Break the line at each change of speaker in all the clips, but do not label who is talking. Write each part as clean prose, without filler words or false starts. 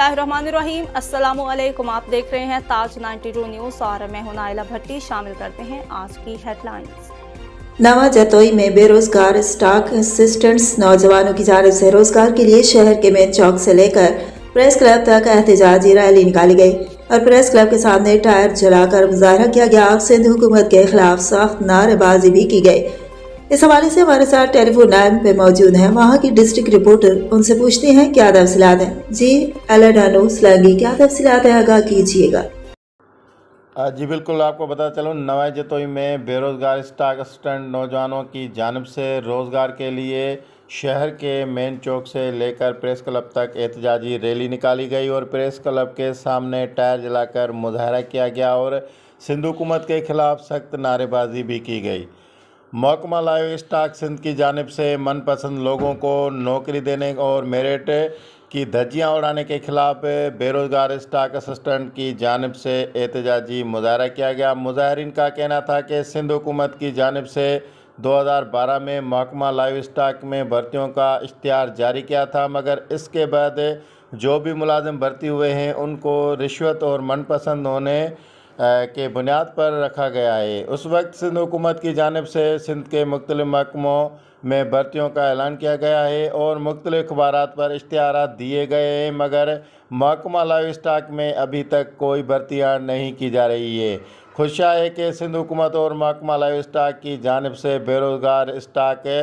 बिस्मिल्लाहिर्रहमानिर्रहीम। अस्सलामुअलैकुम। आप देख रहे हैं ताज 92 न्यूज़ और मैं हूं नाइला भट्टी। शामिल करते हैं आज की हेडलाइंस।
नवा जतोई में बेरोजगार स्टॉक असिस्टेंट्स नौजवानों की जानिब से रोजगार के लिए शहर के मेन चौक से लेकर प्रेस क्लब तक एहतजाजी रैली निकाली गई और प्रेस क्लब के सामने टायर जलाकर मुजाहरा किया गया। सिंध हुकूमत के खिलाफ सख्त नारेबाजी भी की गई। इस हवाले से हमारे साथ टेलीफोन लाइन पे मौजूद हैं वहाँ की डिस्ट्रिक्ट रिपोर्टर। उनसे पूछते हैं क्या तफसीलात हैं। जी एलाडानो सलांगी, क्या तफसीलात है, आगाह कीजिएगा।
जी बिल्कुल, आपको बता चलूँ, नवा जतोई में बेरोज़गार स्टॉक असिस्टेंट नौजवानों की जानिब से रोज़गार के लिए शहर के मेन चौक से लेकर प्रेस क्लब तक एहतजाजी रैली निकाली गई और प्रेस क्लब के सामने टायर जलाकर मुजाहरा किया गया और सिंध हुकूमत के ख़िलाफ़ सख्त नारेबाजी भी की गई। महकमा लाइव स्टॉक सिंध की जानिब से मनपसंद लोगों को नौकरी देने और मेरिट की धज्जियां उड़ाने के खिलाफ बेरोज़गार स्टॉक असिस्टेंट की जानिब से एहतजाजी मुजाहरा किया गया। मुजाहरीन का कहना था कि सिंध हुकूमत की जानिब से 2012 में महकमा लाइव स्टॉक में भर्तियों का इश्तिहार जारी किया था, मगर इसके बाद जो भी मुलाजिम भर्ती हुए हैं उनको रिश्वत और मनपसंद होने के बुनियाद पर रखा गया है। उस वक्त सिंध हुकूमत की जानिब से सिंध के मुख्तलिफ महकमों में भर्तियों का ऐलान किया गया है और मुख्तलिफ अखबारात पर इश्तिहारात दिए गए हैं, मगर महकमा लाइव स्टॉक में अभी तक कोई भर्तियाँ नहीं की जा रही है। खुशा है कि सिंध हुकूमत और महकमा लाइव स्टॉक की जानिब से बेरोज़गार स्टॉक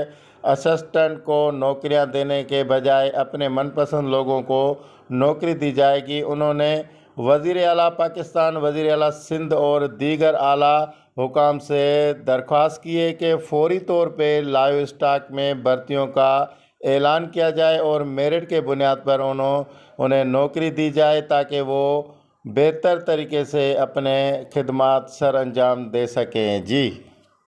असिस्टेंट को नौकरियां देने के बजाय अपने मनपसंद लोगों को नौकरी दी जाएगी। उन्होंने वज़ीर आला पाकिस्तान, वज़ीर आला सिंध और दीगर आला हुकाम से दरख्वास्त की है कि फौरी तौर पे लाइव स्टॉक में भर्तियों का ऐलान किया जाए और मेरिट के बुनियाद पर उन्हें नौकरी दी जाए ताकि वो बेहतर तरीके से अपने खिदमात सर अंजाम दे सकें। जी।